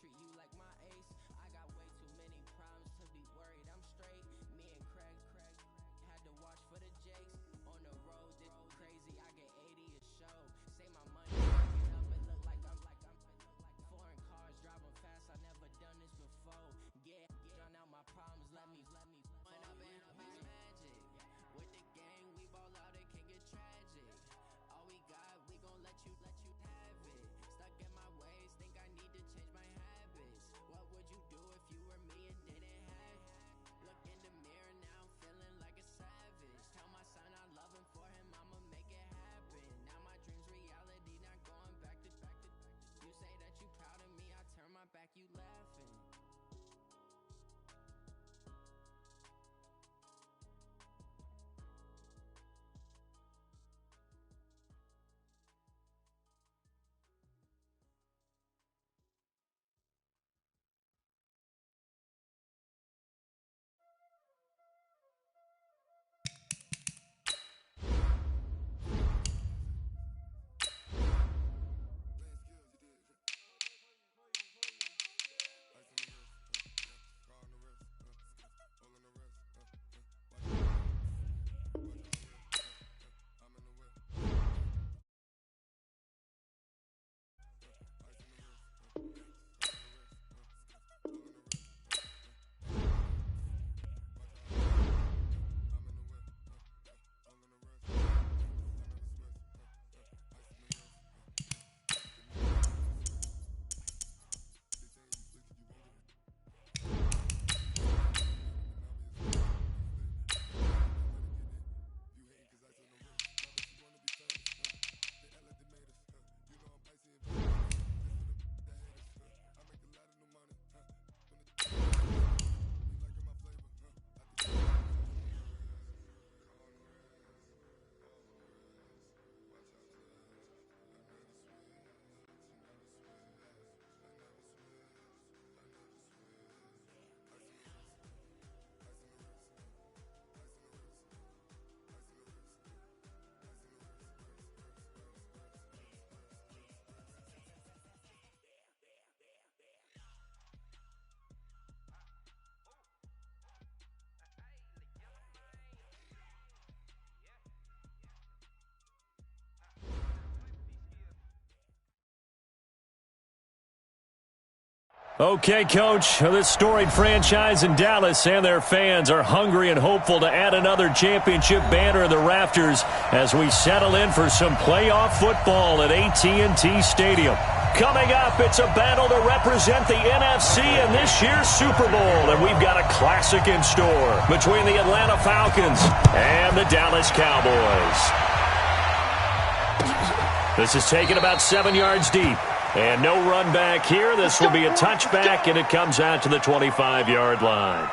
treat you like my ace. I got way too many problems to be worried. I'm straight. Me and Craig had to watch for the Jakes. On the road, this crazy. I get 80 a show. Say my money racking up. It look like I'm foreign cars driving fast. I never done this before. Yeah, drown out my problems. Let me. When up and up is magic. With the gang, we ball out. It can get tragic. All we got, we gon' let you have it. Stuck in my ways, think I need to change my habits. What would you do if you were me and didn't have it? Look in the mirror now, I'm feeling like a savage. Tell my son I love him, for him I'ma make it happen. Now my dreams reality, not going back to. You say that you proud of me, I turn my back, you laughing. Okay, Coach, this storied franchise in Dallas and their fans are hungry and hopeful to add another championship banner in the rafters as we settle in for some playoff football at AT&T Stadium. Coming up, it's a battle to represent the NFC in this year's Super Bowl, and we've got a classic in store between the Atlanta Falcons and the Dallas Cowboys. This is taken about 7 yards deep. And no run back here. This will be a touchback, and it comes out to the 25-yard line.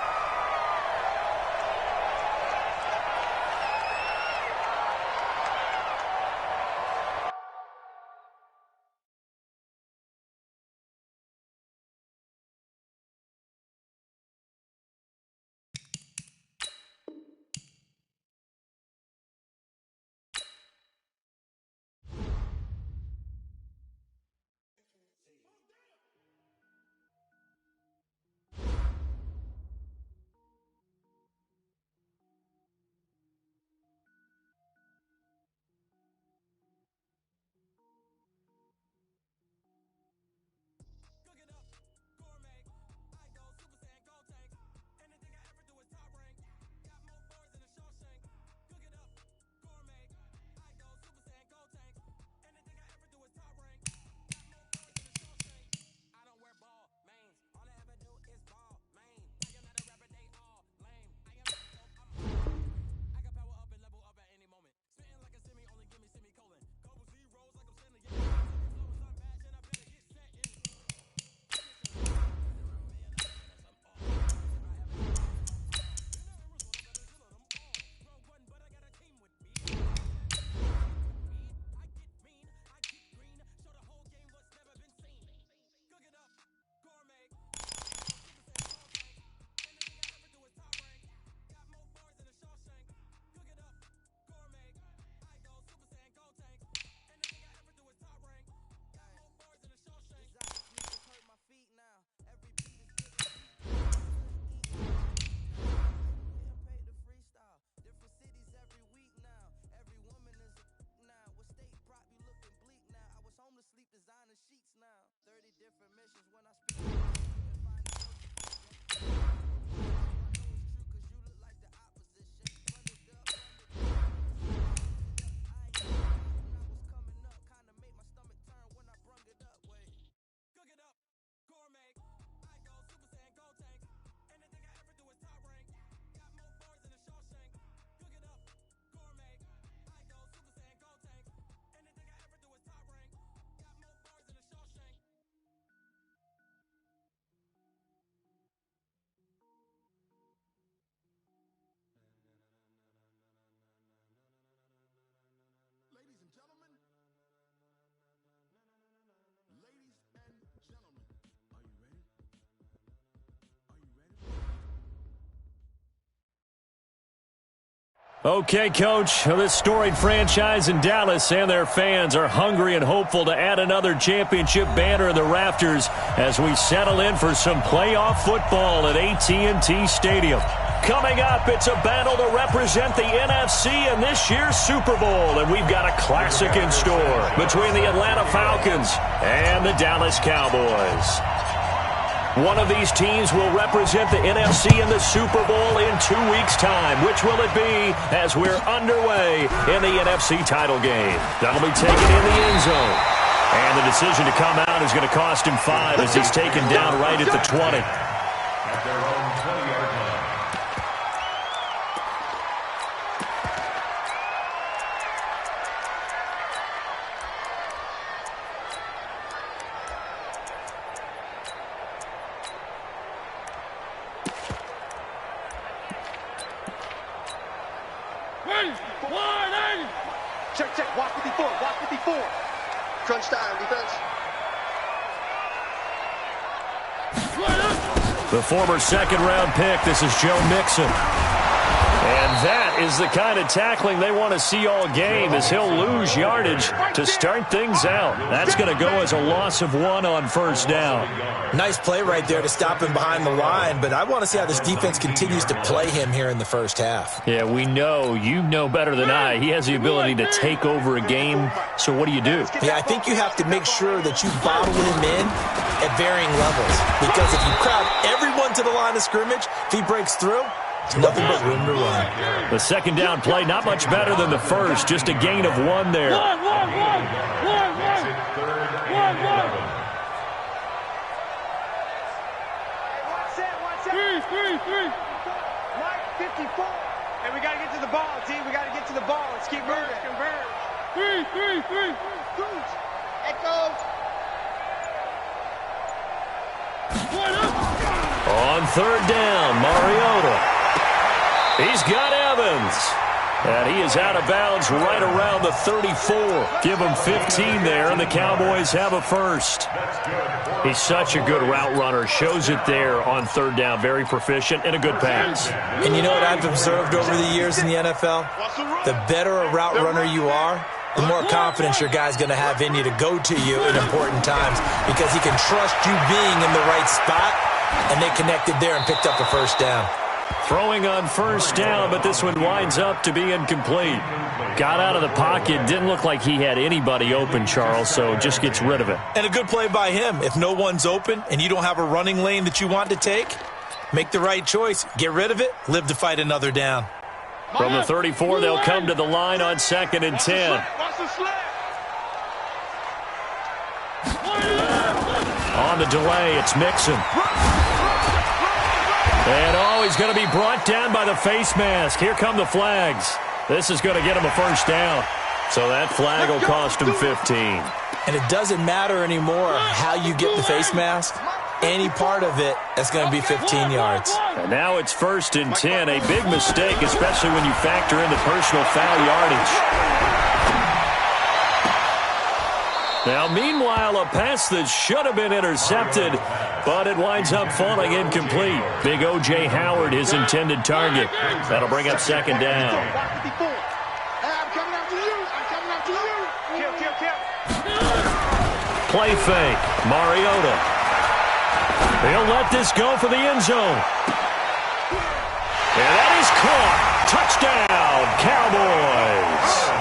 Okay, Coach, this storied franchise in Dallas and their fans are hungry and hopeful to add another championship banner in the rafters as we settle in for some playoff football at AT&T Stadium. Coming up, it's a battle to represent the NFC in this year's Super Bowl, and we've got a classic in store between the Atlanta Falcons and the Dallas Cowboys. One of these teams will represent the NFC in the Super Bowl in 2 weeks' time. Which will it be as we're underway in the NFC title game? That'll be taken in the end zone. And the decision to come out is going to cost him 5 as he's taken down right at the 20. At their own 20-yard line. Check. Watch 54. Crunch time, defense. The former second-round pick, this is Joe Mixon. And that is the kind of tackling they want to see all game as he'll lose yardage to start things out. That's going to go as a loss of 1 on first down. Nice play right there to stop him behind the line, but I want to see how this defense continues to play him here in the first half. Yeah, we know. You know better than I. He has the ability to take over a game, so what do you do? Yeah, I think you have to make sure that you bottle him in at varying levels, because if you crowd everyone to the line of scrimmage, if he breaks through, there's nothing but room to run. The second down play, not much better than the first, just a gain of 1 there. Three. Mike, 54. And we got to get to the ball, team. We got to get to the ball. Let's keep moving. Converge. 3. Echo. On third down, Mariota. He's got Evans. And he is out of bounds right around the 34. Give him 15 there, and the Cowboys have a first. He's such a good route runner. Shows it there on third down. Very proficient and a good pass. And you know what I've observed over the years in the NFL? The better a route runner you are, the more confidence your guy's going to have in you to go to you in important times, because he can trust you being in the right spot, and they connected there and picked up a first down. Throwing on first down, but this one winds up to be incomplete. Got out of the pocket, didn't look like he had anybody open, Charles, so just gets rid of it. And a good play by him. If no one's open and you don't have a running lane that you want to take, make the right choice. Get rid of it, live to fight another down. From the 34, they'll come to the line on 2nd and 10. On the delay, it's Mixon. And he's going to be brought down by the face mask. Here come the flags. This is going to get him a first down. So that flag will cost him 15. And it doesn't matter anymore how you get the face mask. Any part of it, that's going to be 15 yards. And now it's 1st and 10. A big mistake, especially when you factor in the personal foul yardage. Now, meanwhile, a pass that should have been intercepted, but it winds up falling incomplete. Big O.J. Howard, his intended target. That'll bring up 2nd down. Play fake. Mariota. He'll let this go for the end zone. And that is caught. Touchdown, Cowboys.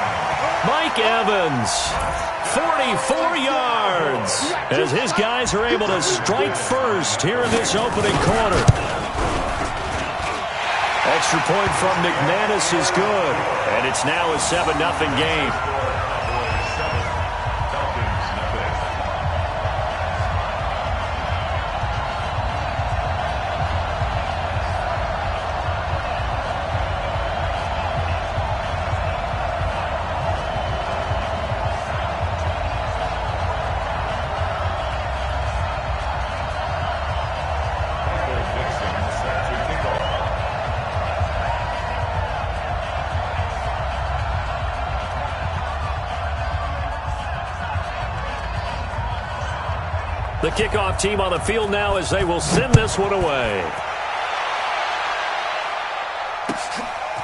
Mike Evans, 44 yards, as his guys are able to strike first here in this opening quarter. Extra point from McManus is good, and it's now a 7-0 game. The kickoff team on the field now as they will send this one away.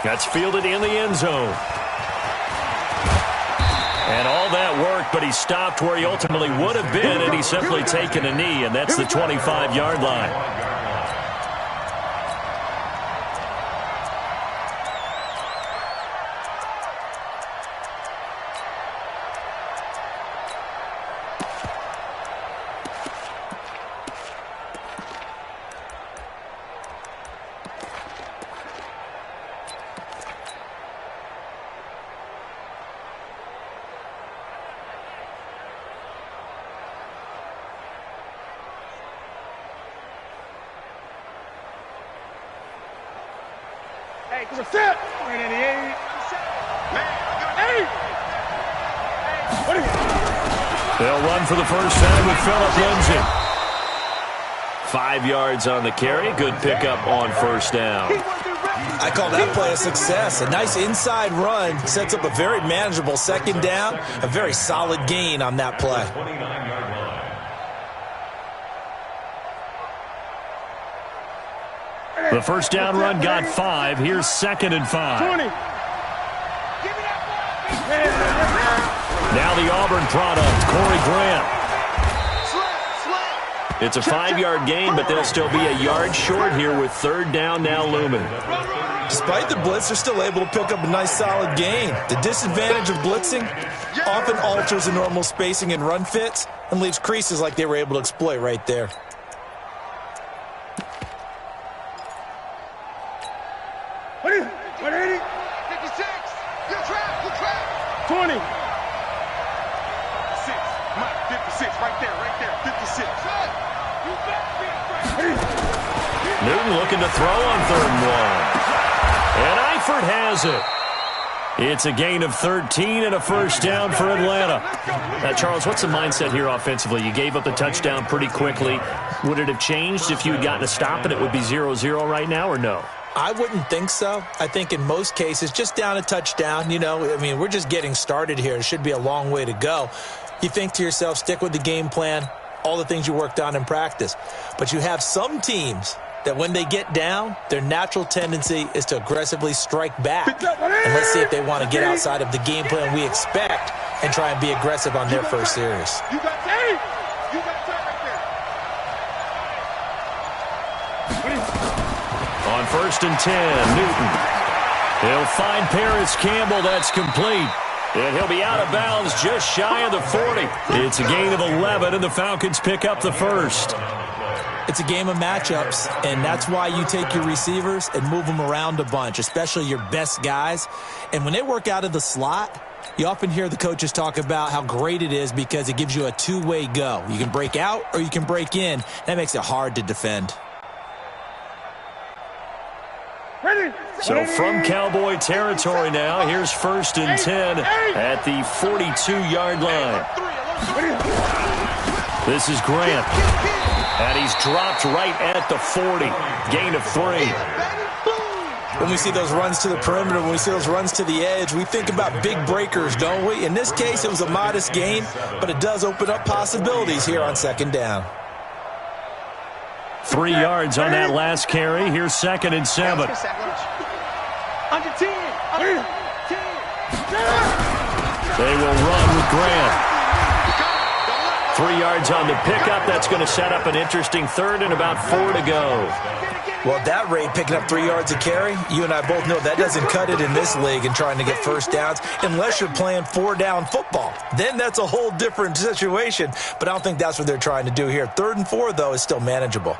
That's fielded in the end zone. And all that worked, but he stopped where he ultimately would have been, and he's simply taken a knee, and that's the 25-yard line. Hey, to the set. They'll run for the first time with Phillip Lindsay. 5 yards on the carry. Good pickup on first down. I call that play a success. A nice inside run sets up a very manageable second down. A very solid gain on that play. The first down run got 5. Here's 2nd and 5. 20. Now the Auburn product, Corey Grant. It's a 5-yard gain, but they'll still be a yard short here with 3rd down now looming. Despite the blitz, they're still able to pick up a nice solid gain. The disadvantage of blitzing often alters the normal spacing and run fits and leaves creases like they were able to exploit right there. What is it? 56. Good trap. 20. 6. 56. Right there. 56. Newton looking to throw on 3rd and 1. And Eifert has it. It's a gain of 13 and a first down for Atlanta. Charles, what's the mindset here offensively? You gave up the touchdown pretty quickly. Would it have changed if you had gotten a stop and it would be 0-0 right now, or no? I wouldn't think so. I think in most cases, just down a touchdown, we're just getting started here. It should be a long way to go. You think to yourself, stick with the game plan, all the things you worked on in practice. But you have some teams that when they get down, their natural tendency is to aggressively strike back. And let's see if they want to get outside of the game plan we expect and try and be aggressive on their first series. You got right there. On 1st and 10, Newton. He'll find Paris Campbell. That's complete. And he'll be out of bounds just shy of the 40. It's a gain of 11, and the Falcons pick up the first. It's a game of matchups, and that's why you take your receivers and move them around a bunch, especially your best guys. And when they work out of the slot, you often hear the coaches talk about how great it is because it gives you a two-way go. You can break out or you can break in. That makes it hard to defend. So from Cowboy territory now, here's 1st and 10 at the 42-yard line. This is Grant. And he's dropped right at the 40. Gain of 3. When we see those runs to the perimeter, when we see those runs to the edge, we think about big breakers, don't we? In this case, it was a modest gain, but it does open up possibilities here on 2nd down. 3 yards on that last carry. Here's 2nd and 7. Under 10. They will run with Grant. 3 yards on the pickup. That's going to set up an interesting 3rd and about 4 to go. Well, at that rate, picking up 3 yards a carry, you and I both know that doesn't cut it in this league and trying to get first downs unless you're playing 4-down football. Then that's a whole different situation, but I don't think that's what they're trying to do here. 3rd and 4, though, is still manageable.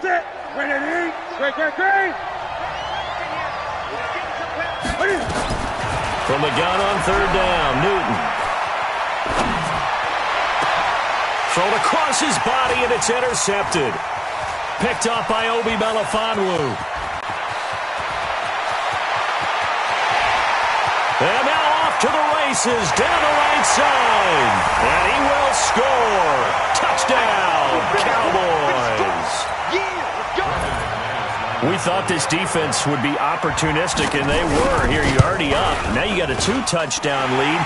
Set. Great. From the gun on 3rd down, Newton. Thrown across his body, and it's intercepted. Picked off by Obi Melifonwu. And now off to the races, down the right side. And he will score. Touchdown, Cowboys. We thought this defense would be opportunistic, and they were. Here, you're already up. Now you got a 2-touchdown lead.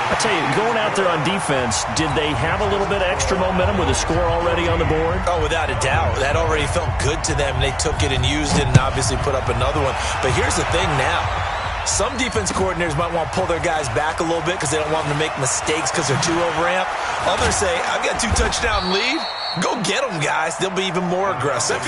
I tell you, going out there on defense, did they have a little bit of extra momentum with a score already on the board? Oh, without a doubt. That already felt good to them. They took it and used it and obviously put up another one. But here's the thing now. Some defense coordinators might want to pull their guys back a little bit because they don't want them to make mistakes because they're too overamped. Others say, I've got 2 touchdown lead. Go get them, guys. They'll be even more aggressive.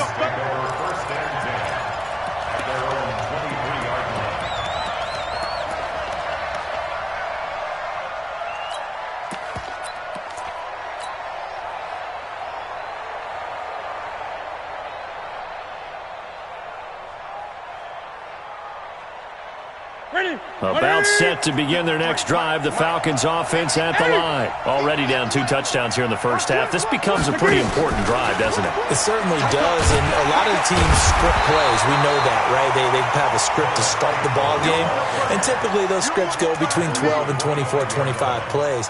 About set to begin their next drive, the Falcons offense at the line. Already down 2 touchdowns here in the first half. This becomes a pretty important drive, doesn't it? It certainly does, and a lot of the teams script plays. We know that, right? They have a script to start the ball game, and typically those scripts go between 12 and 24, 25 plays.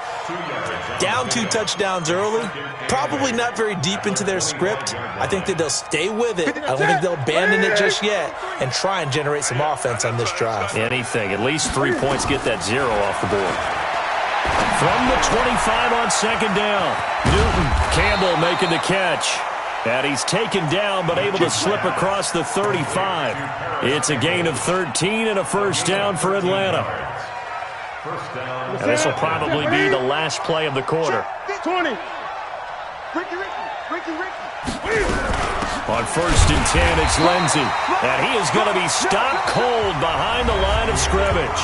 Down 2 touchdowns early, probably not very deep into their script. I think that they'll stay with it. I don't think they'll abandon it just yet and try and generate some offense on this drive. Anything. At least 3 points, get that 0 off the board. From the 25 on second down, Newton, Campbell making the catch. And he's taken down but able to slip across the 35. It's a gain of 13 and a first down for Atlanta. And this will probably be the last play of the quarter. 20. On first and 10, it's Lindsey. And he is going to be stopped cold behind the line of scrimmage.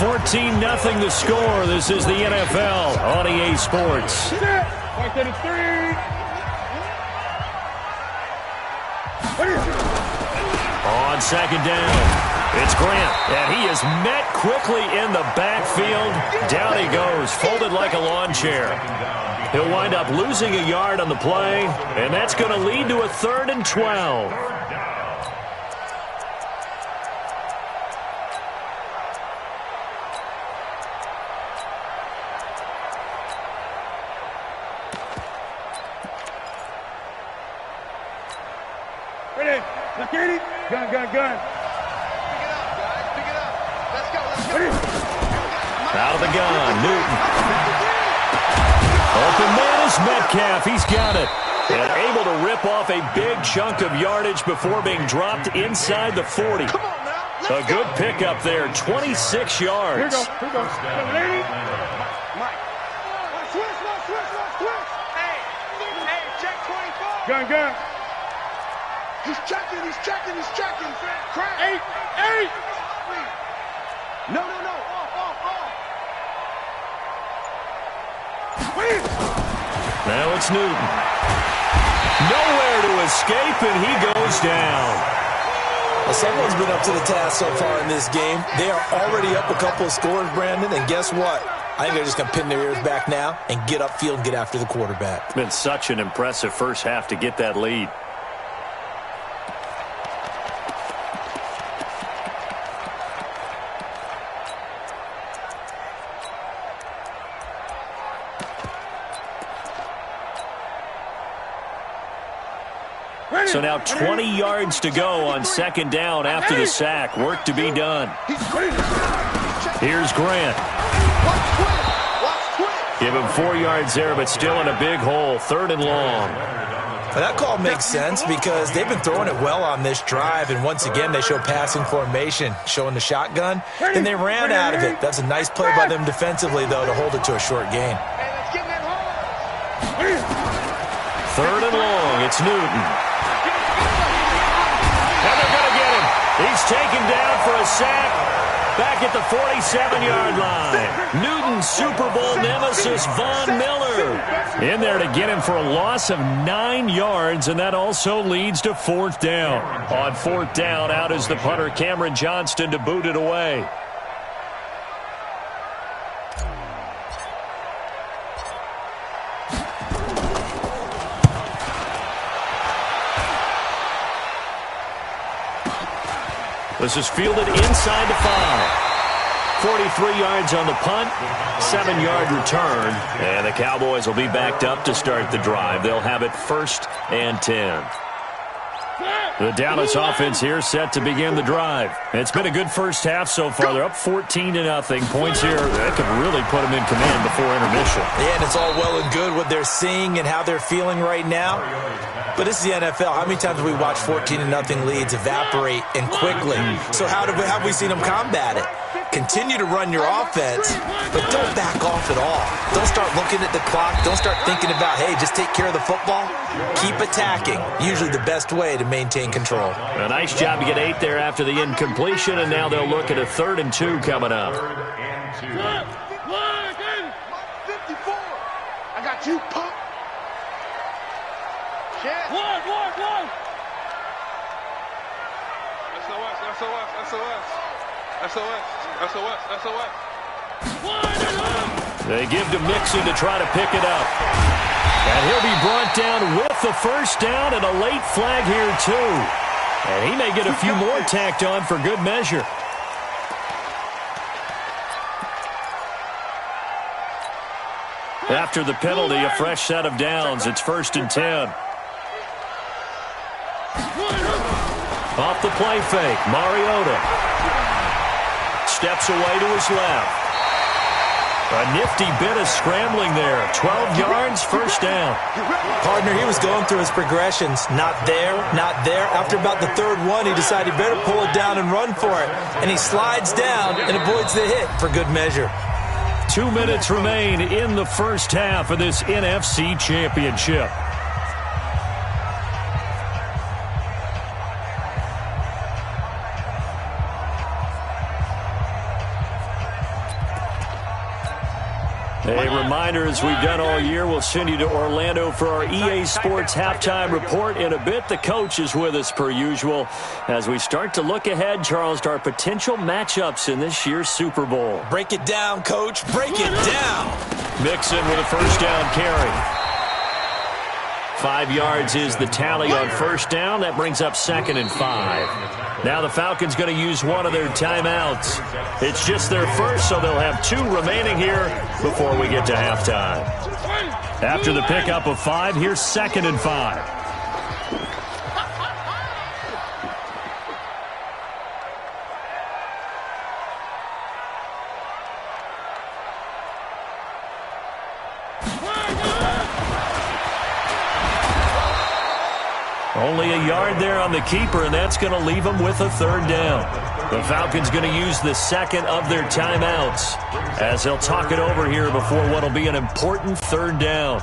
14-0 the score. This is the NFL on EA Sports. On second down, it's Grant, and he is met quickly in the backfield. Down he goes, folded like a lawn chair. He'll wind up losing a yard on the play, and that's going to lead to a 3rd and 12. Ready? Security. Gun. Pick it up, guys. Pick it up. Let's go. Ready? Out of the gun, Newton. Open man is Metcalf. He's got it. And able to rip off a big chunk of yardage before being dropped inside the 40. Come on now. A good pickup there, 26 yards. Here we go. Ready? Mike. Switch. Hey, check 24. Gun. He's checking. Crack. 8. No. Off. Now it's Newton. Nowhere to escape, and he goes down. Well, someone's been up to the task so far in this game. They are already up a couple of scores, Brandon, and guess what? I think they're just going to pin their ears back now and get upfield and get after the quarterback. It's been such an impressive first half to get that lead. So now 20 yards to go on second down after the sack. Work to be done. Here's Grant. Give him 4 yards there, but still in a big hole. 3rd and long. Well, that call makes sense because they've been throwing it well on this drive, and once again they show passing formation, showing the shotgun, and they ran out of it. That's a nice play by them defensively, though, to hold it to a short gain. 3rd and long. It's Newton. And they're going to get him. He's taken down for a sack back at the 47-yard line. Newton's Super Bowl nemesis, Von Miller, in there to get him for a loss of 9 yards, and that also leads to 4th down. On 4th down, out is the punter, Cameron Johnston, to boot it away. This is fielded inside the 5. 43 yards on the punt, 7-yard return, and the Cowboys will be backed up to start the drive. They'll have it 1st and 10. The Dallas offense here set to begin the drive. It's been a good first half so far. They're up 14-0. Points here, that could really put them in command before intermission. Yeah, and it's all well and good what they're seeing and how they're feeling right now. But this is the NFL. How many times have we watched 14-0 leads evaporate and quickly? So how have we seen them combat it? Continue to run your offense, but don't back off at all. Don't start looking at the clock. Don't start thinking about, hey, just take care of the football. Keep attacking. Usually the best way to maintain control. A nice job to get 8 there after the incompletion, and now they'll look at a 3rd and 2 coming up. 54. I got you, punk. One. SOS. They give to Mixon to try to pick it up. And he'll be brought down with the first down and a late flag here, too. And he may get a few more tacked on for good measure. After the penalty, a fresh set of downs. It's 1st and 10. Off the play fake, Mariota steps away to his left. A nifty bit of scrambling there. 12 yards, first down. Partner, he was going through his progressions. Not there, not there. After about the 3rd one, he decided better pull it down and run for it. And he slides down and avoids the hit for good measure. 2 minutes remain in the first half of this NFC Championship. A reminder, as we've done all year, we'll send you to Orlando for our EA Sports halftime report in a bit. The coach is with us per usual as we start to look ahead, Charles, to our potential matchups in this year's Super Bowl. Break it down, Coach. Break it down. Mixon with a first down carry. 5 yards is the tally on first down. That brings up 2nd and 5. Now the Falcons going to use one of their timeouts. It's just their first, so they'll have 2 remaining here before we get to halftime. After the pickup of 5, here's 2nd and 5. Only a yard there on the keeper, and that's going to leave them with a 3rd down. The Falcons going to use the 2nd of their timeouts as they'll talk it over here before what will be an important 3rd down.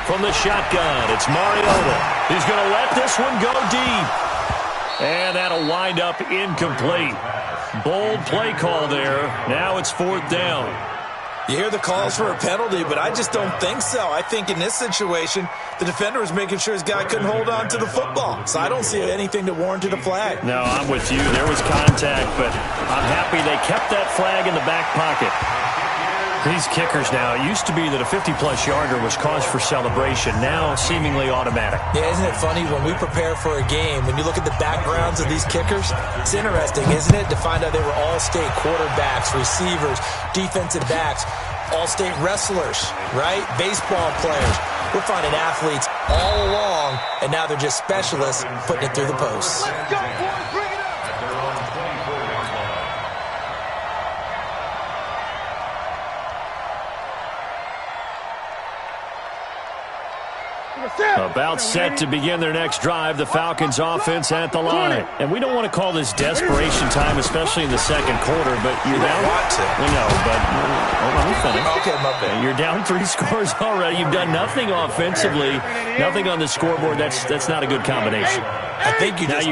From the shotgun, it's Mariota. He's going to let this one go deep. And that'll wind up incomplete. Bold play call there. Now it's 4th down. You hear the calls for a penalty, but I just don't think so. I think in this situation, the defender was making sure his guy couldn't hold on to the football. So I don't see anything that warranted a flag. No, I'm with you. There was contact, but I'm happy they kept that flag in the back pocket. These kickers now, it used to be that a 50-plus yarder was cause for celebration. Now, seemingly automatic. Yeah, isn't it funny when we prepare for a game, when you look at the backgrounds of these kickers, it's interesting, isn't it, to find out they were all-state quarterbacks, receivers, defensive backs, all-state wrestlers, right? Baseball players. We're finding athletes all along, and now they're just specialists putting it through the posts. Let's go, boys. Bring it up. About set to begin their next drive, the Falcons offense at the line. And we don't want to call this desperation time, especially in the second quarter, but you're down. Want to. We know, but let me finish. Okay, my bad. You're down 3 scores already. You've done nothing offensively, nothing on the scoreboard. That's not a good combination. I think you just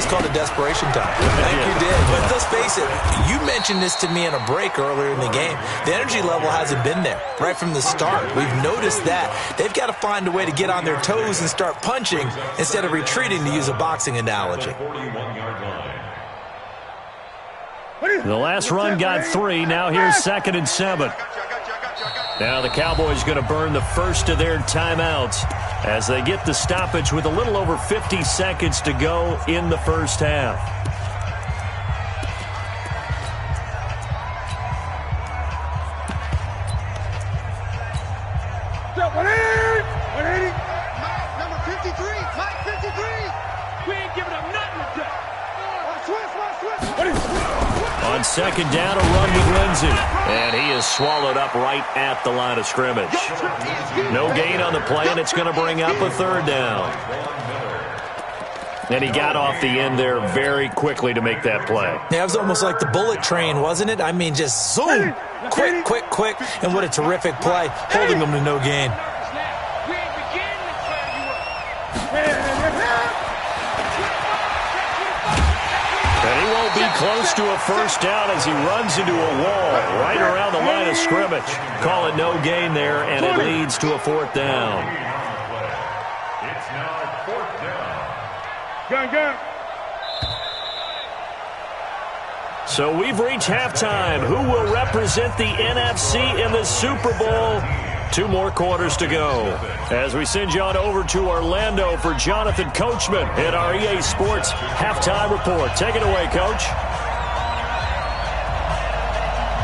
called it desperation time. I think you did. But let's face it, you mentioned this to me in a break earlier in the game. The energy level hasn't been there right from the start. We've noticed that. They've got to find a way to get on their toes and start punching instead of retreating, to use a boxing analogy. The last run got 3. Now here's 2nd and 7. Now the Cowboys going to burn the first of their timeouts as they get the stoppage with a little over 50 seconds to go in the first half. Number 53, Mike 53. We ain't giving up nothing today. On 2nd down, a run with Lindsey. And he is swallowed up right at the line of scrimmage. No gain on the play, and it's going to bring up a 3rd down. And he got off the end there very quickly to make that play. Yeah, it was almost like the bullet train, wasn't it? I mean, just zoom. Quick, quick, quick. And what a terrific play, holding them to no gain. And he won't be close to a first down as he runs into a wall right around the line of scrimmage. Call it no gain there, and it leads to a 4th down. It's now 4th down. Gun. So we've reached halftime. Who will represent the NFC in the Super Bowl? 2 more quarters to go. As we send you on over to Orlando for Jonathan Coachman in our EA Sports Halftime Report. Take it away, Coach.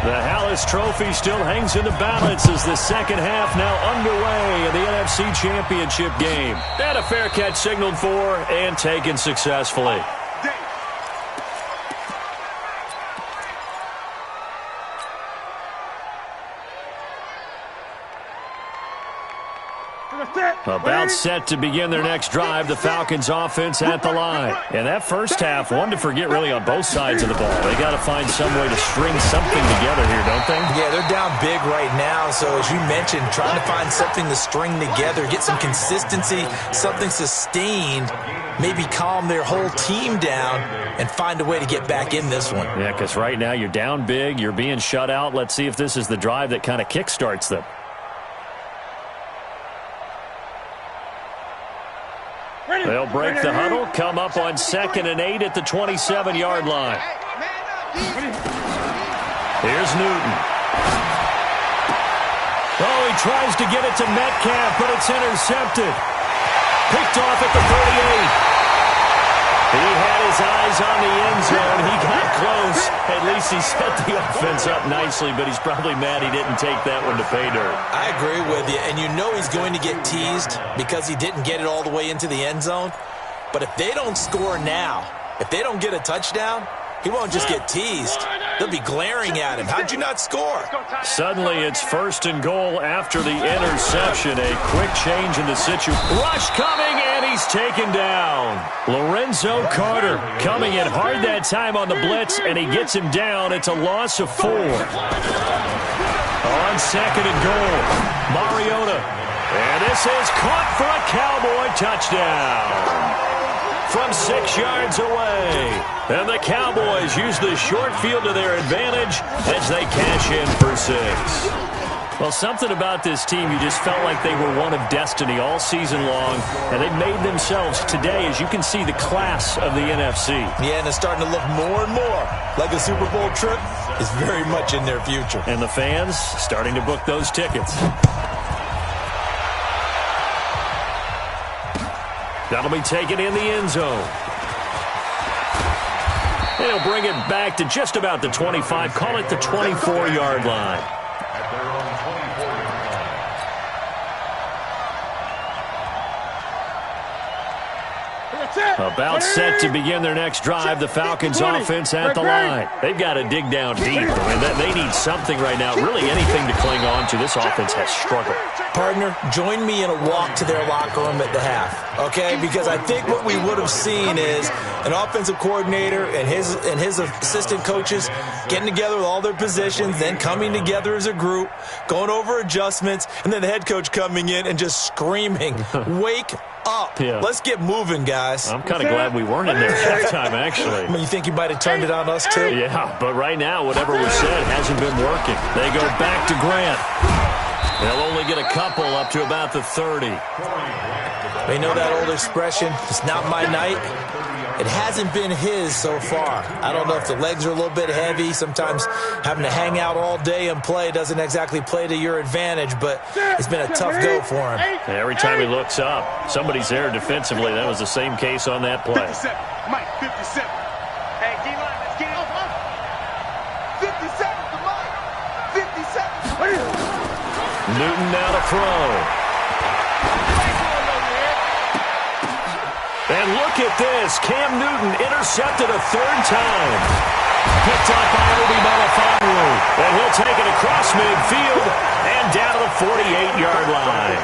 The Hallis Trophy still hangs in the balance as the second half now underway in the NFC Championship game. And a fair catch signaled for and taken successfully. About set to begin their next drive, the Falcons offense at the line. And that first half, one to forget really on both sides of the ball. They got to find some way to string something together here, don't they? Yeah, they're down big right now. So as you mentioned, trying to find something to string together, get some consistency, something sustained, maybe calm their whole team down and find a way to get back in this one. Yeah, because right now you're down big, you're being shut out. Let's see if this is the drive that kind of kickstarts them. They'll break the huddle, come up on 2nd and 8 at the 27-yard line. Here's Newton. Oh, he tries to get it to Metcalf, but it's intercepted. Picked off at the 38. He had his eyes on the end zone. He got close. At least he set the offense up nicely, but he's probably mad he didn't take that one to pay dirt. I agree with you, and you know he's going to get teased because he didn't get it all the way into the end zone. But if they don't score now, if they don't get a touchdown, he won't just get teased. They'll be glaring at him. How'd you not score? Suddenly it's 1st and goal after the interception. A quick change in the situation. Rush coming, and he's taken down. Lorenzo Carter coming in hard that time on the blitz, and he gets him down. It's a loss of 4. On 2nd and goal, Mariota. And this is caught for a Cowboy touchdown. From 6 yards away. And the Cowboys use the short field to their advantage as they cash in for 6. Well, something about this team, you just felt like they were one of destiny all season long, and they made themselves today, as you can see, the class of the NFC. Yeah, and it's starting to look more and more like a Super Bowl trip is very much in their future. And the fans starting to book those tickets. That'll be taken in the end zone. They'll bring it back to just about the 25. Call it the 24-yard line. At their own 24-yard line. About set to begin their next drive, the Falcons offense at the line. They've got to dig down deep. I mean, they need something right now, really anything to cling on to. This offense has struggled. Partner, join me in a walk to their locker room at the half, okay? Because I think what we would have seen is an offensive coordinator and his assistant coaches getting together with all their positions, then coming together as a group, going over adjustments, and then the head coach coming in and just screaming, wake up. Yeah. Let's get moving, guys. I'm kind of glad we weren't in there at halftime, actually. I mean, you think you might have turned it on us, too? Yeah, but right now, whatever was said hasn't been working. They go back to Grant. They'll only get a couple up to about the 30. They know that old expression, it's not my night. It hasn't been his so far. I don't know if the legs are a little bit heavy. Sometimes having to hang out all day and play doesn't exactly play to your advantage, but it's been a tough go for him. Every time he looks up, somebody's there defensively. That was the same case on that play. 57. Mike, 57. Hey, D-line, let's get it. 57, come on. 57. Newton now to throw. And look at this. Cam Newton intercepted a third time. Picked up by Obi Melifonwu. And he'll take it across midfield and down to the 48-yard line.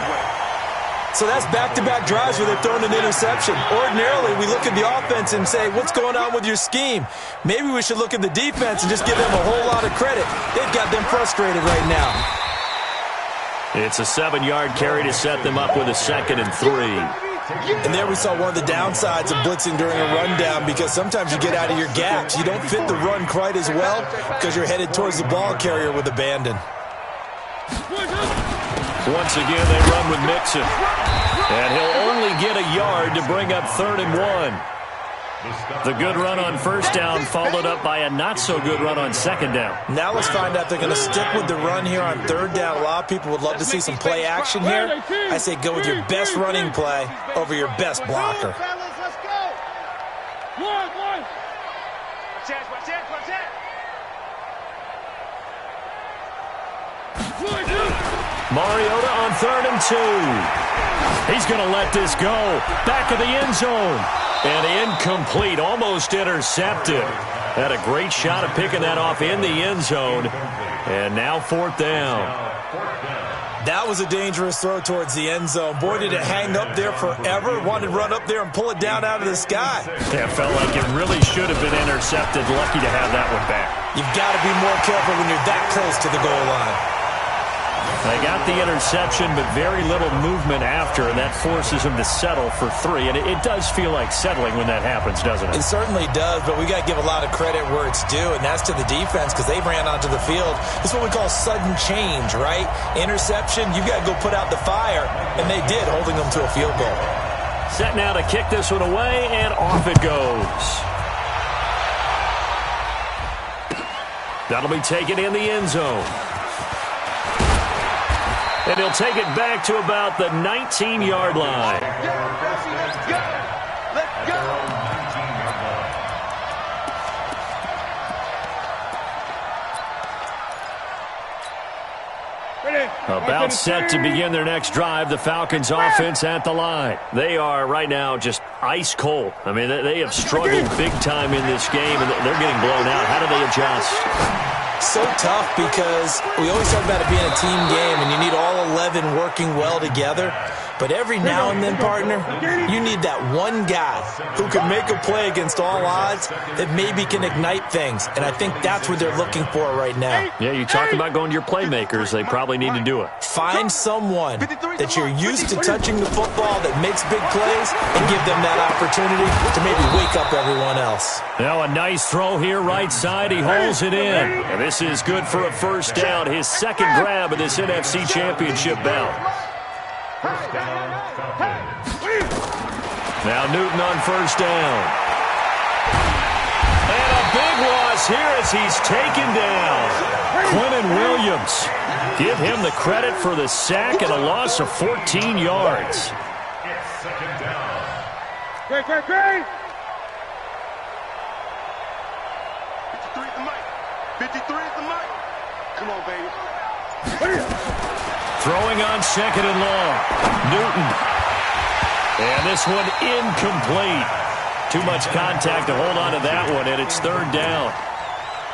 So that's back-to-back drives where they're throwing an interception. Ordinarily, we look at the offense and say, what's going on with your scheme? Maybe we should look at the defense and just give them a whole lot of credit. They've got them frustrated right now. It's a 7-yard carry to set them up with a 2nd and 3. And there we saw one of the downsides of blitzing during a rundown, because sometimes you get out of your gaps. You don't fit the run quite as well because you're headed towards the ball carrier with abandon. Once again, they run with Mixon. And he'll only get a yard to bring up 3rd and 1. The good run on first down followed up by a not-so-good run on second down. Now let's find out if they're going to stick with the run here on third down. A lot of people would love to see some play action here. I say go with your best running play over your best blocker. Let's go. One. Watch that. Mariota on 3rd and 2. He's going to let this go. Back of the end zone. And incomplete, almost intercepted. Had a great shot at picking that off in the end zone. And now 4th down. That was a dangerous throw towards the end zone. Boy, did it hang up there forever. Wanted to run up there and pull it down out of the sky. Yeah, it felt like it really should have been intercepted. Lucky to have that one back. You've got to be more careful when you're that close to the goal line. They got the interception, but very little movement after, and that forces him to settle for 3. And it does feel like settling when that happens, doesn't it? It certainly does, but we got to give a lot of credit where it's due, and that's to the defense, because they ran onto the field. This is what we call sudden change, right? Interception, you got to go put out the fire, and they did, holding them to a field goal. Set now to kick this one away, and off it goes. That'll be taken in the end zone. And he'll take it back to about the 19-yard line. Let's go. About set to begin their next drive, the Falcons offense at the line. They are right now just ice cold. I mean, they have struggled big time in this game, and they're getting blown out. How do they adjust? So tough, because we always talk about it being a team game, and you need all 11 working well together. But every now and then, partner, you need that one guy who can make a play against all odds that maybe can ignite things. And I think that's what they're looking for right now. Yeah, you talk about going to your playmakers. They probably need to do it. Find someone that you're used to touching the football that makes big plays and give them that opportunity to maybe wake up everyone else. Now a nice throw here right side. He holds it in. And this is good for a first down. His second grab of this NFC Championship bout. Now Newton on first down. And a big loss here as he's taken down. Quentin Williams. Give him the credit for the sack and a loss of 14 yards. It's second down. Great. 53 at the mic. 53 at the mic. Come on, baby. Throwing on second and long. Newton. And this one incomplete. Too much contact to hold on to that one, and it's third down.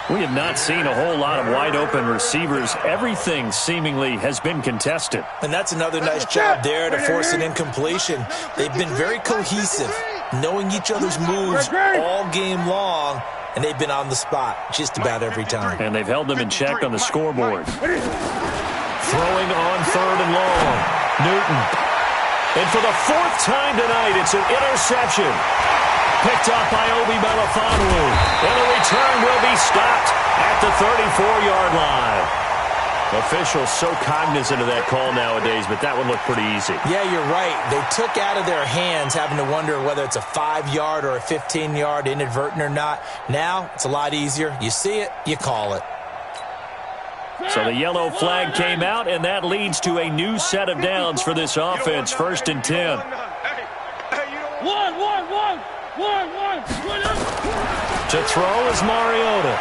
We have not seen a whole lot of wide-open receivers. Everything seemingly has been contested. And that's another nice job there to force an incompletion. They've been very cohesive, knowing each other's moves all game long, and they've been on the spot just about every time. And they've held them in check on the scoreboard. Throwing on third and long. Newton. And for the fourth time tonight, it's an interception. Picked up by Obi Melifonwu. And the return will be stopped at the 34-yard line. Officials so cognizant of that call nowadays, but that one looked pretty easy. Yeah, you're right. They took out of their hands having to wonder whether it's a 5-yard or a 15-yard inadvertent or not. Now, it's a lot easier. You see it, you call it. So the yellow flag came out, and that leads to a new set of downs for this offense. 1st and 10. To throw is Mariota.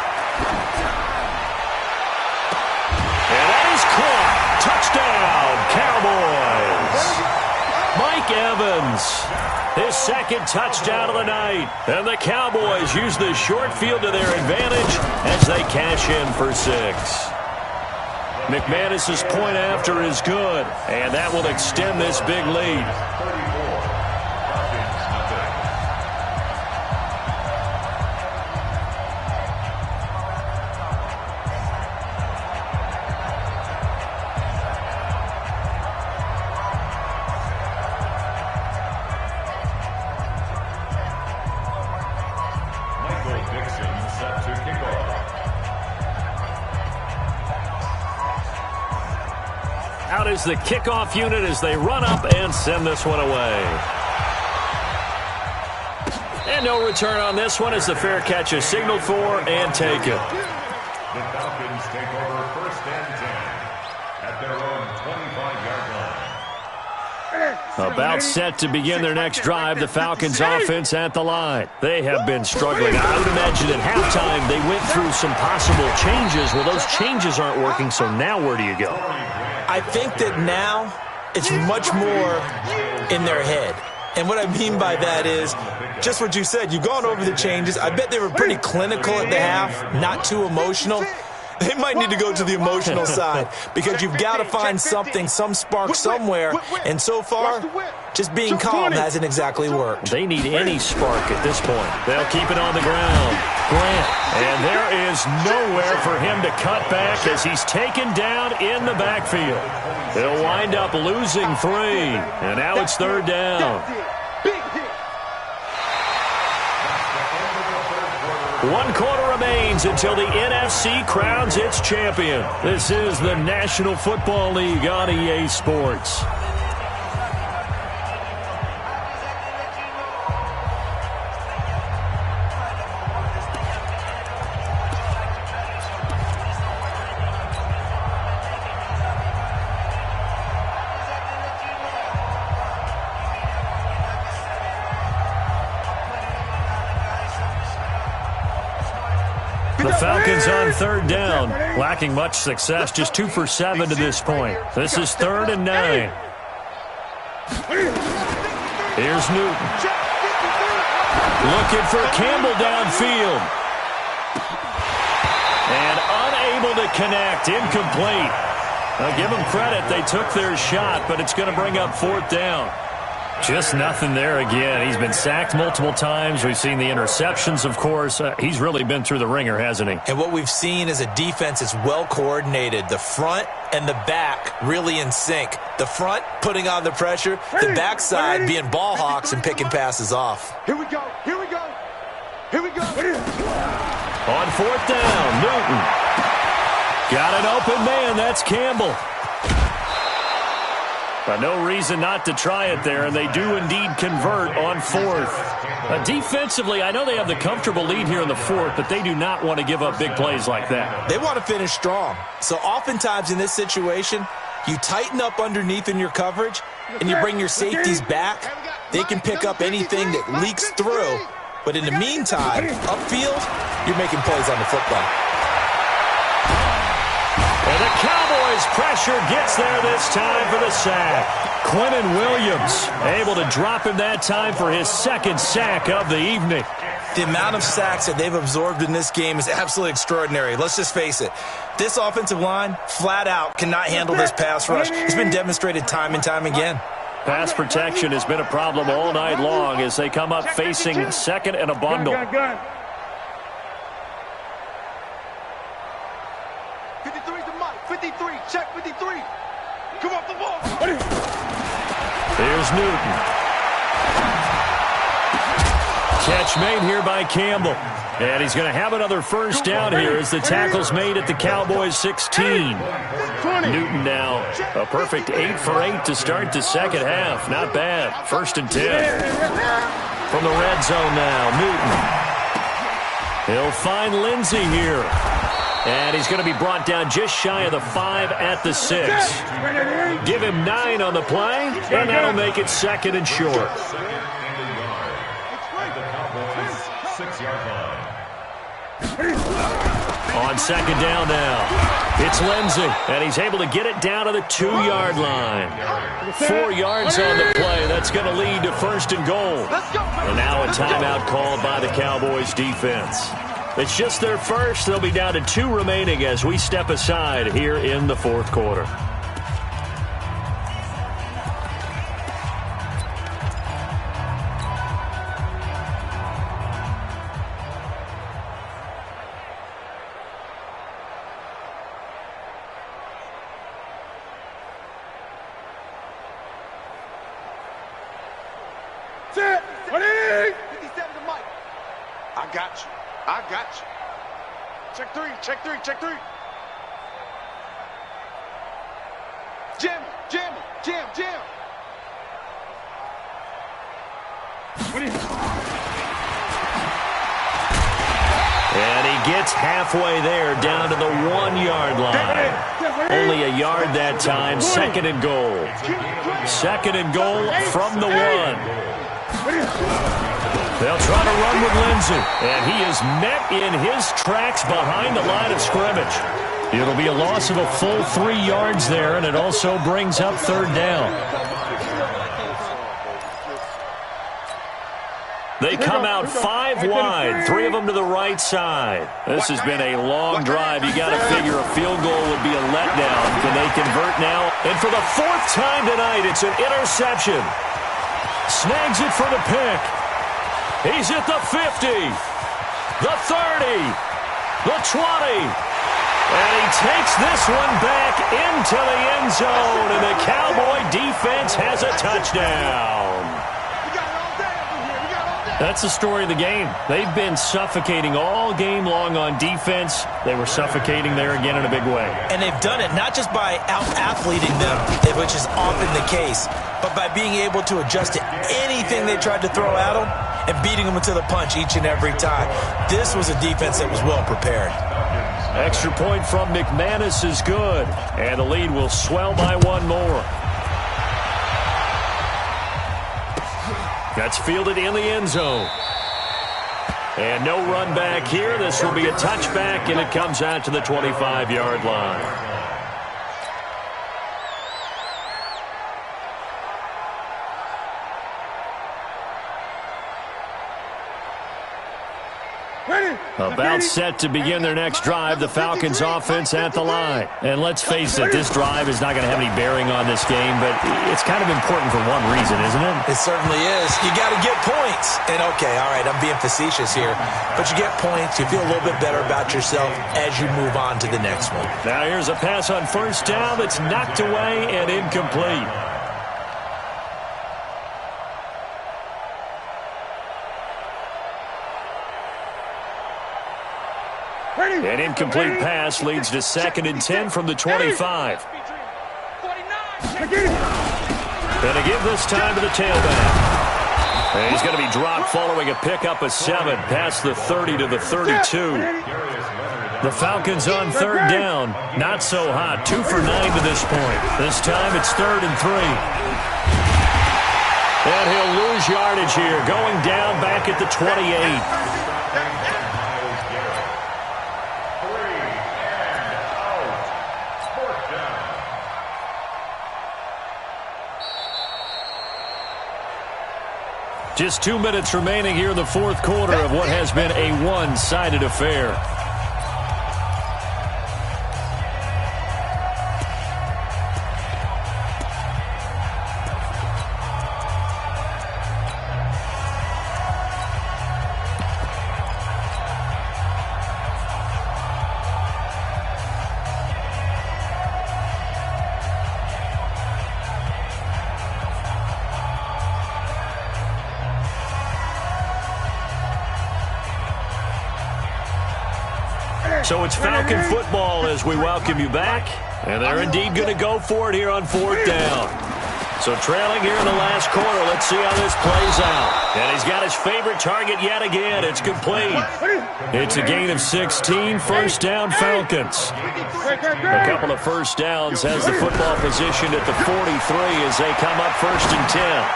And that is caught. Touchdown, Cowboys. Mike Evans, his 2nd touchdown of the night. And the Cowboys use the short field to their advantage as they cash in for 6. McManus's point after is good, and that will extend this big lead. Out is the kickoff unit as they run up and send this one away. And no return on this one as the fair catch is signaled for and taken. The Falcons take over 1st and 10 at their own 25-yard line. About set to begin their next drive, the Falcons offense at the line. They have been struggling. I would imagine at halftime they went through some possible changes. Well, those changes aren't working, so now where do you go? I think that now it's much more in their head. And what I mean by that is just what you said. You've gone over the changes. I bet they were pretty clinical at the half, not too emotional. They might need to go to the emotional side because you've got to find something, some spark somewhere. And so far, just being calm hasn't exactly worked. They need any spark at this point. They'll keep it on the ground. Grant. And there is nowhere for him to cut back as he's taken down in the backfield. They'll wind up losing 3. And now it's 3rd down. 1 quarter remains until the NFC crowns its champion. This is the National Football League on EA Sports. The Falcons on 3rd down, lacking much success, just 2 for 7 to this point. This is 3rd and 9. Here's Newton. Looking for Campbell downfield. And unable to connect, incomplete. I'll give them credit, they took their shot, but it's going to bring up 4th down. Just nothing there again. He's been sacked multiple times. We've seen the interceptions, of course. He's really been through the ringer, hasn't he? And what we've seen is a defense that's well coordinated. The front and the back really in sync. The front putting on the pressure. The backside being ball hawks and picking passes off. Here we go. Here we go. Here we go. On 4th down, Newton. Got an open man. That's Campbell. But no reason not to try it there, and they do indeed convert on 4th. Defensively, I know they have the comfortable lead here in the 4th, but they do not want to give up big plays like that. They want to finish strong. So oftentimes in this situation, you tighten up underneath in your coverage, and you bring your safeties back. They can pick up anything that leaks through. But in the meantime, upfield, you're making plays on the football. And the Cowboys' pressure gets there this time for the sack. Quinnen Williams able to drop him that time for his 2nd sack of the evening. The amount of sacks that they've absorbed in this game is absolutely extraordinary. Let's just face it. This offensive line, flat out, cannot handle this pass rush. It's been demonstrated time and time again. Pass protection has been a problem all night long as they come up facing 2nd and a bundle. 53's the mic. 53. Check 53. Come off the ball. Here's Newton. Catch made here by Campbell. And he's going to have another first down here as the tackle's made at the Cowboys 16. Newton now a perfect 8 for 8 to start the second half. Not bad. 1st and 10. From the red zone now, Newton. He'll find Lindsey here. And he's going to be brought down just shy of the 5 at the 6. Give him 9 on the play, and that'll make it 2nd and short. On 2nd down now, it's Lindsey, and he's able to get it down to the 2-yard line. 4 yards on the play. That's going to lead to 1st and goal. And now a timeout called by the Cowboys defense. It's just their first. They'll be down to 2 remaining as we step aside here in the 4th quarter. Check 3. Jam. And he gets halfway there, down to the 1-yard line. Only a yard that time. 2nd and goal. 2nd and goal from the 1. They'll try to run with Lindsey, and he is met in his tracks behind the line of scrimmage. It'll be a loss of a full 3 yards there, and it also brings up 3rd down. They come out 5 wide, 3 of them to the right side. This has been a long drive. You got to figure a field goal would be a letdown. Can they convert now? And for the 4th time tonight, it's an interception. Snags it for the pick. He's at the 50, the 30, the 20, and he takes this one back into the end zone, and the Cowboy defense has a touchdown. That's the story of the game. They've been suffocating all game long on defense. They were suffocating there again in a big way. And they've done it not just by out-athleting them, which is often the case, but by being able to adjust to anything they tried to throw at them and beating them to the punch each and every time. This was a defense that was well prepared. Extra point from McManus is good, and the lead will swell by 1 more. That's fielded in the end zone. And no run back here. This will be a touchback, and it comes out to the 25-yard line. About set to begin their next drive, the Falcons offense at the line. And let's face it, this drive is not going to have any bearing on this game, but it's kind of important for one reason, isn't it? It certainly is. You got to get points. And okay, all right, I'm being facetious here, but you get points, you feel a little bit better about yourself as you move on to the next one. Now here's a pass on 1st down that's knocked away and incomplete. An incomplete pass leads to 2nd and 10 from the 25. And again this time to the tailback. And he's going to be dropped following a pickup of 7 past the 30 to the 32. The Falcons on 3rd down. Not so hot. 2 for 9 to this point. This time it's 3rd and 3. And he'll lose yardage here, going down back at the 28. Just 2 minutes remaining here in the 4th quarter of what has been a one-sided affair. So it's Falcon football as we welcome you back. And they're indeed going to go for it here on 4th down. So trailing here in the last quarter. Let's see how this plays out. And he's got his favorite target yet again. It's complete. It's a gain of 16. First down, Falcons. A couple of first downs has the football positioned at the 43 as they come up 1st and 10.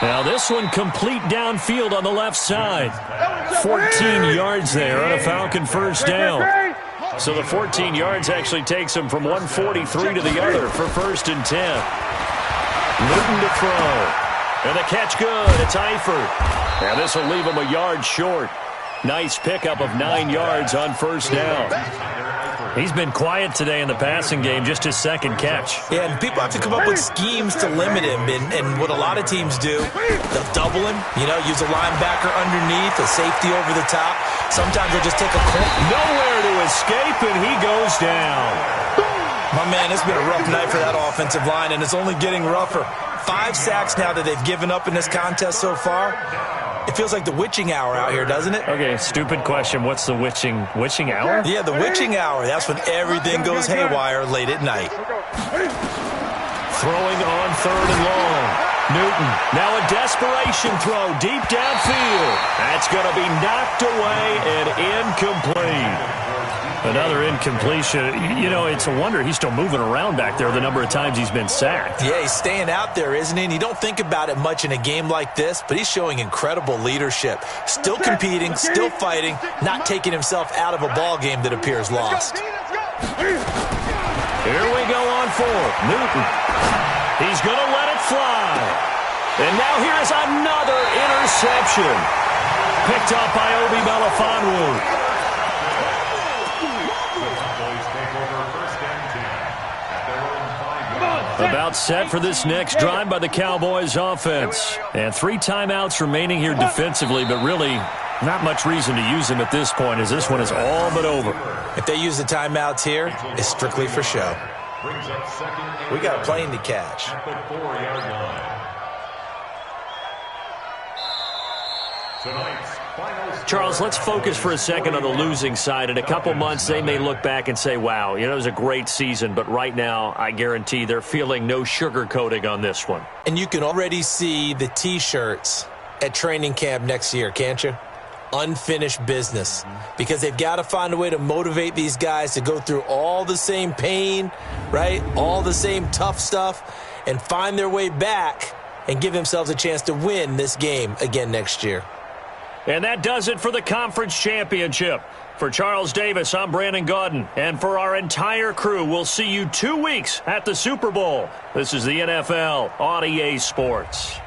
Now this one complete downfield on the left side. 14 yards there on a Falcon first down. So the 14 yards actually takes him from 143 to the other for 1st and 10. Newton to throw. And the catch good. It's Eifert. And this will leave him a yard short. Nice pickup of 9 yards on 1st down. He's been quiet today in the passing game, just his 2nd catch. Yeah, and people have to come up with schemes to limit him. And what a lot of teams do, they'll double him, use a linebacker underneath, a safety over the top. Sometimes they'll just take a corner. Nowhere to escape, and he goes down. My man, it's been a rough night for that offensive line, and it's only getting rougher. 5 sacks now that they've given up in this contest so far. It feels like the witching hour out here, doesn't it? Okay, stupid question. What's the witching hour? Yeah, the witching hour. That's when everything goes haywire late at night. Throwing on 3rd and long. Newton, now a desperation throw deep downfield. That's going to be knocked away and incomplete. Another incompletion. It's a wonder he's still moving around back there the number of times he's been sacked. Yeah, he's staying out there, isn't he? And you don't think about it much in a game like this, but he's showing incredible leadership. Still competing, still fighting, not taking himself out of a ball game that appears lost. Here we go on 4th. Newton. He's going to let it fly. And now here's another interception. Picked up by Obi Melifonwu. About set for this next drive by the Cowboys offense. And 3 timeouts remaining here defensively, but really not much reason to use them at this point as this one is all but over. If they use the timeouts here, it's strictly for show. We got a plane to catch. Charles, let's focus for a second on the losing side. In a couple months, they may look back and say, wow, it was a great season. But right now, I guarantee they're feeling no sugarcoating on this one. And you can already see the T-shirts at training camp next year, can't you? Unfinished business. Because they've got to find a way to motivate these guys to go through all the same pain, right? All the same tough stuff, and find their way back and give themselves a chance to win this game again next year. And that does it for the conference championship. For Charles Davis, I'm Brandon Gaudin. And for our entire crew, we'll see you 2 weeks at the Super Bowl. This is the NFL on EA Sports.